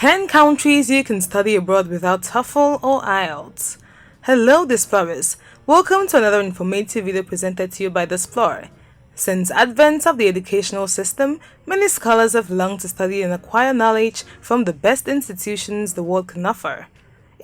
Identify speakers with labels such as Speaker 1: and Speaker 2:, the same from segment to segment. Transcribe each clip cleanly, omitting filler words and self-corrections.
Speaker 1: 10 countries you can study abroad without TOEFL or IELTS. Hello Displorers, welcome to another informative video presented to you by Displore. Since advent of the educational system, many scholars have longed to study and acquire knowledge from the best institutions the world can offer,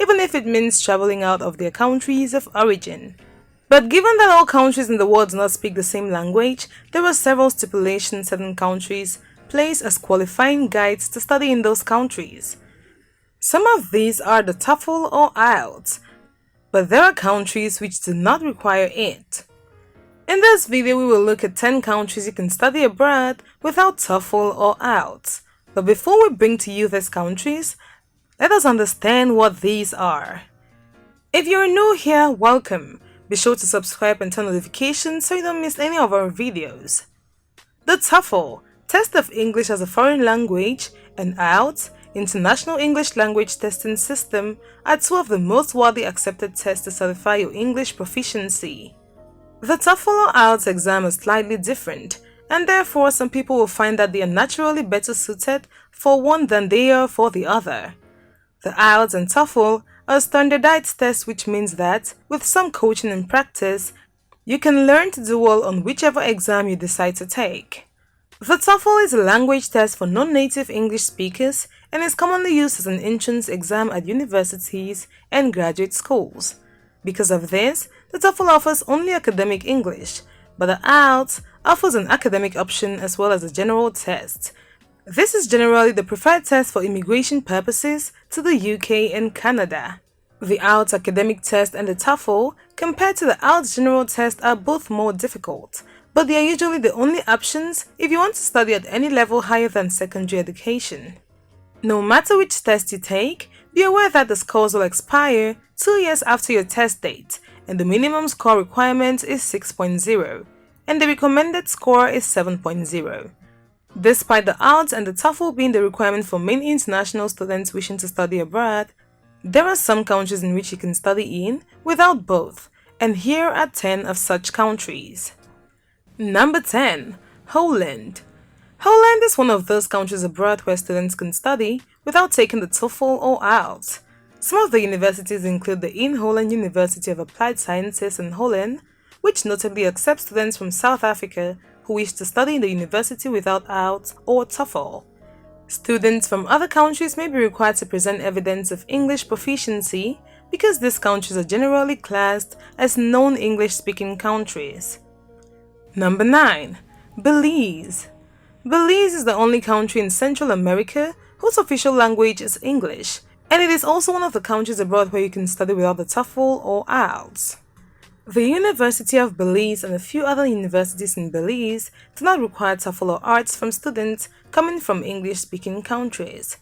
Speaker 1: even if it means traveling out of their countries of origin. But given that all countries in the world do not speak the same language, there are several stipulations certain countries place as qualifying guides to study in those countries. Some of these are the TOEFL or IELTS, but there are countries which do not require it. In this video, we will look at 10 countries you can study abroad without TOEFL or IELTS. But before we bring to you these countries, let us understand what these are. If you are new here, welcome. Be sure to subscribe and turn notifications so you don't miss any of our videos. The TOEFL, Test of English as a Foreign Language, and IELTS, International English Language Testing System, are two of the most widely accepted tests to certify your English proficiency. The TOEFL or IELTS exam is slightly different, and therefore some people will find that they are naturally better suited for one than they are for the other. The IELTS and TOEFL are standardized tests, which means that, with some coaching and practice, you can learn to do well on whichever exam you decide to take. The TOEFL is a language test for non-native English speakers and is commonly used as an entrance exam at universities and graduate schools. Because of this, the TOEFL offers only academic English, but the IELTS offers an academic option as well as a general test. This is generally the preferred test for immigration purposes to the UK and Canada. The IELTS academic test and the TOEFL, compared to the IELTS general test, are both more difficult, but they are usually the only options if you want to study at any level higher than secondary education. No matter which test you take, be aware that the scores will expire 2 years after your test date, and the minimum score requirement is 6.0, and the recommended score is 7.0. Despite the IELTS and the TOEFL being the requirement for many international students wishing to study abroad, there are some countries in which you can study in without both, and here are 10 of such countries. Number 10. Holland. Holland is one of those countries abroad where students can study without taking the TOEFL or IELTS. Some of the universities include the Holland University of Applied Sciences in Holland, which notably accepts students from South Africa who wish to study in the university without IELTS or TOEFL. Students from other countries may be required to present evidence of English proficiency because these countries are generally classed as non-English-speaking countries. Number 9. Belize. Belize is the only country in Central America whose official language is English, and it is also one of the countries abroad where you can study without the TOEFL or IELTS. The University of Belize and a few other universities in Belize do not require TOEFL or IELTS from students coming from English-speaking countries.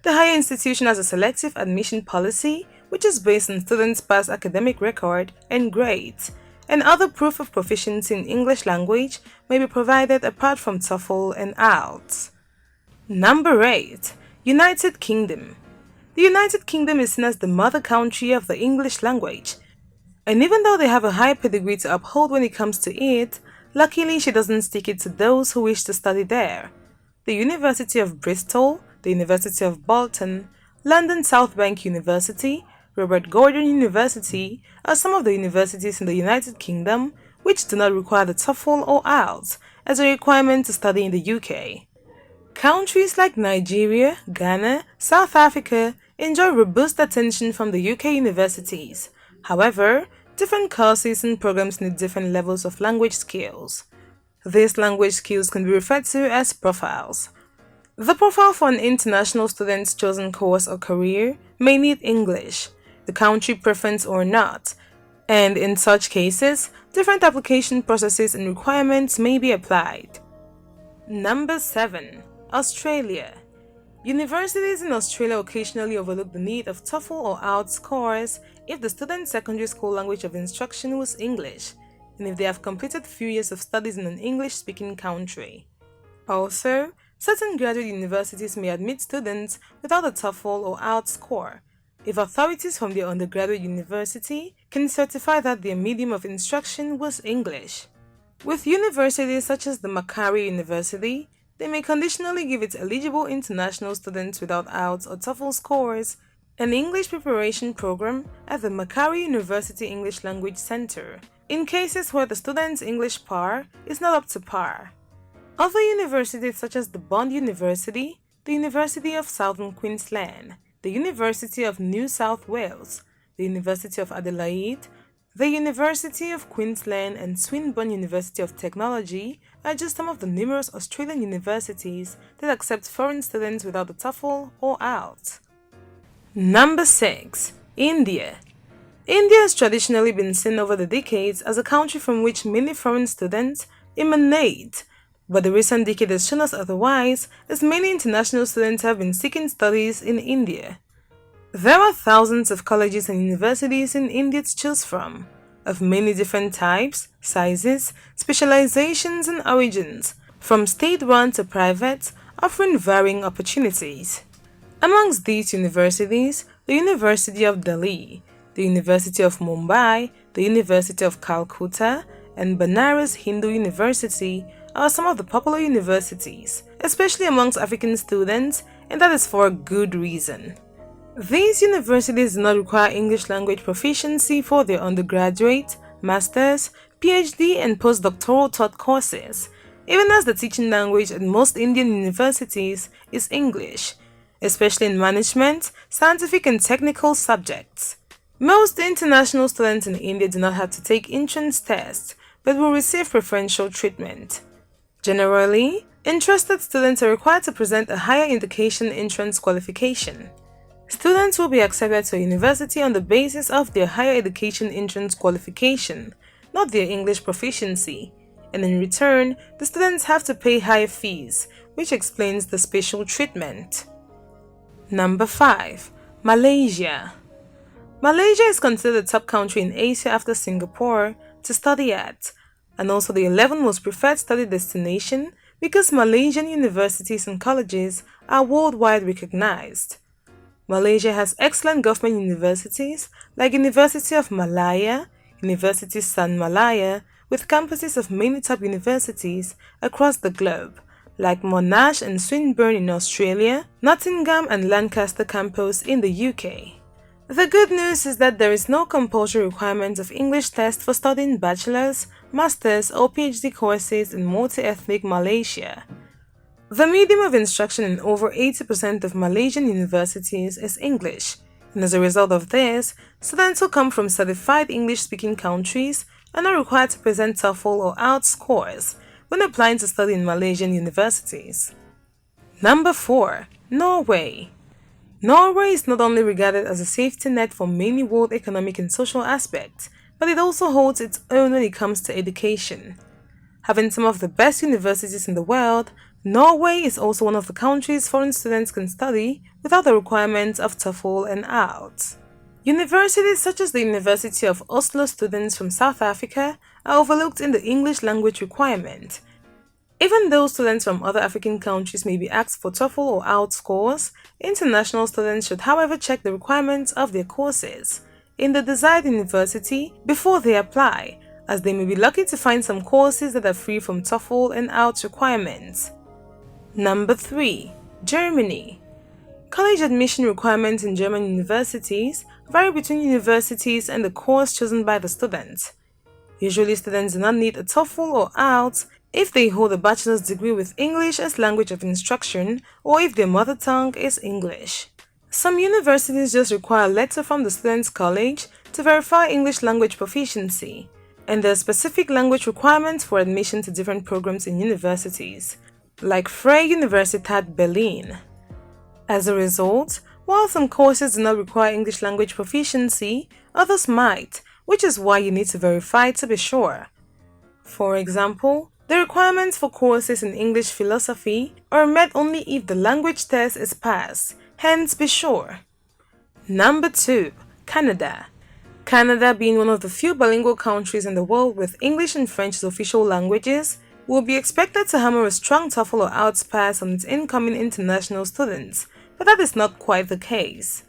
Speaker 1: The higher institution has a selective admission policy which is based on students' past academic record and grades, and other proof of proficiency in English language may be provided apart from TOEFL and IELTS. Number 8. United Kingdom. The United Kingdom is seen as the mother country of the English language, and even though they have a high pedigree to uphold when it comes to it, luckily she doesn't stick it to those who wish to study there. The University of Bristol, the University of Bolton, London South Bank University, Robert Gordon University are some of the universities in the United Kingdom which do not require the TOEFL or IELTS as a requirement to study in the UK. Countries like Nigeria, Ghana, South Africa enjoy robust attention from the UK universities. However, different courses and programs need different levels of language skills. These language skills can be referred to as profiles. The profile for an international student's chosen course or career may need English, the country preference or not, and in such cases, different application processes and requirements may be applied. Number 7. Australia. Universities in Australia occasionally overlook the need of TOEFL or IELTS scores if the student's secondary school language of instruction was English, and if they have completed few years of studies in an English-speaking country. Also, certain graduate universities may admit students without a TOEFL or IELTS score if authorities from their undergraduate university can certify that their medium of instruction was English. With universities such as the Macquarie University, they may conditionally give its eligible international students without IELTS or TOEFL scores an English preparation program at the Macquarie University English Language Center in cases where the student's English par is not up to par. Other universities such as the Bond University, the University of Southern Queensland, the University of New South Wales, the University of Adelaide, the University of Queensland and Swinburne University of Technology are just some of the numerous Australian universities that accept foreign students without the TOEFL or IELTS. Number 6. India. India has traditionally been seen over the decades as a country from which many foreign students emanate, but the recent decade has shown us otherwise, as many international students have been seeking studies in India. There are thousands of colleges and universities in India to choose from, of many different types, sizes, specializations and origins, from state-run to private, offering varying opportunities. Amongst these universities, the University of Delhi, the University of Mumbai, the University of Calcutta, and Banaras Hindu University are some of the popular universities, especially amongst African students, and that is for a good reason. These universities do not require English language proficiency for their undergraduate, master's, PhD, and postdoctoral taught courses, even as the teaching language at most Indian universities is English, especially in management, scientific, and technical subjects. Most international students in India do not have to take entrance tests, but will receive preferential treatment. Generally, interested students are required to present a higher indication entrance qualification. Students will be accepted to a university on the basis of their higher education entrance qualification, not their English proficiency, and in return, the students have to pay higher fees, which explains the special treatment. Number 5. Malaysia. Malaysia is considered the top country in Asia after Singapore to study at, and also the 11th most preferred study destination because Malaysian universities and colleges are worldwide recognized. Malaysia has excellent government universities like University of Malaya, University San Malaya, with campuses of many top universities across the globe, like Monash and Swinburne in Australia, Nottingham and Lancaster campus in the UK. The good news is that there is no compulsory requirement of English test for studying bachelor's, master's or PhD courses in multi-ethnic Malaysia. The medium of instruction in over 80% of Malaysian universities is English, and as a result of this, students who come from certified English-speaking countries are not required to present TOEFL or IELTS scores when applying to study in Malaysian universities. Number 4. Norway. Norway is not only regarded as a safety net for many world economic and social aspects, but it also holds its own when it comes to education. Having some of the best universities in the world, Norway is also one of the countries foreign students can study without the requirements of TOEFL and IELTS. Universities such as the University of Oslo students from South Africa are overlooked in the English language requirement. Even though students from other African countries may be asked for TOEFL or IELTS scores, international students should however check the requirements of their courses in the desired university before they apply, as they may be lucky to find some courses that are free from TOEFL and IELTS requirements. Number 3. Germany. College admission requirements in German universities vary between universities and the course chosen by the student. Usually, students do not need a TOEFL or IELTS if they hold a bachelor's degree with English as language of instruction or if their mother tongue is English. Some universities just require a letter from the student's college to verify English language proficiency, and there are specific language requirements for admission to different programs in universities, like Freie Universität Berlin. As a result, while some courses do not require English language proficiency, others might, which is why you need to verify to be sure. For example, the requirements for courses in English philosophy are met only if the language test is passed, hence be sure. Number 2. Canada. Canada, being one of the few bilingual countries in the world with English and French as official languages, will be expected to hammer a strong TOEFL or IELTS pass on its incoming international students, but that is not quite the case.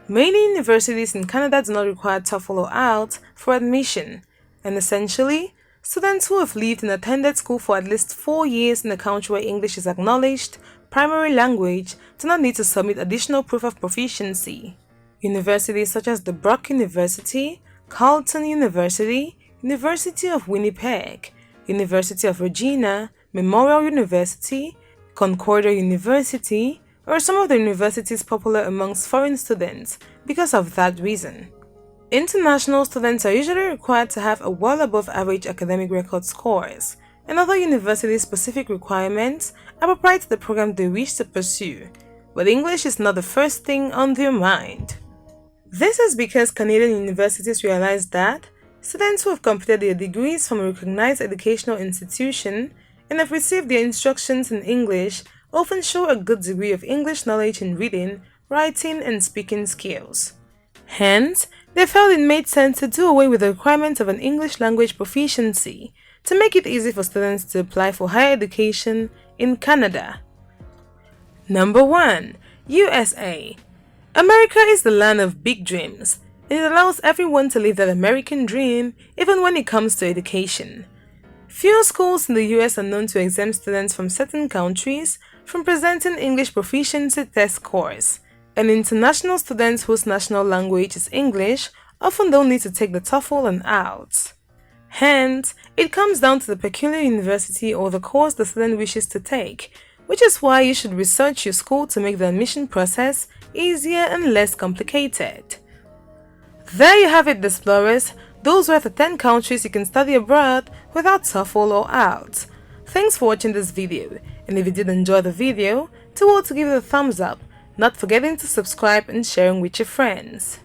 Speaker 1: Many universities in Canada do not require TOEFL or IELTS for admission, and essentially, Students who have lived and attended school for at least 4 years in a country where English is acknowledged primary language do not need to submit additional proof of proficiency. Universities such as the Brock University, Carleton University, University of Winnipeg, University of Regina, Memorial University, Concordia University, are some of the universities popular amongst foreign students because of that reason. International students are usually required to have a well above average academic record scores, and other university-specific requirements appropriate to the program they wish to pursue, but English is not the first thing on their mind. This is because Canadian universities realize that students who have completed their degrees from a recognized educational institution and have received their instructions in English often show a good degree of English knowledge in reading, writing, and speaking skills. Hence, they felt it made sense to do away with the requirement of an English language proficiency to make it easy for students to apply for higher education in Canada. Number 1. USA. America is the land of big dreams, and it allows everyone to live that American dream even when it comes to education. Few schools in the US are known to exempt students from certain countries from presenting English proficiency test scores, and international students whose national language is English often don't need to take the TOEFL and IELTS. Hence, it comes down to the peculiar university or the course the student wishes to take, which is why you should research your school to make the admission process easier and less complicated. There you have it, Displorers. Those were the 10 countries you can study abroad without TOEFL or IELTS. Thanks for watching this video, and if you did enjoy the video, do well to give it a thumbs up, not forgetting to subscribe and sharing with your friends.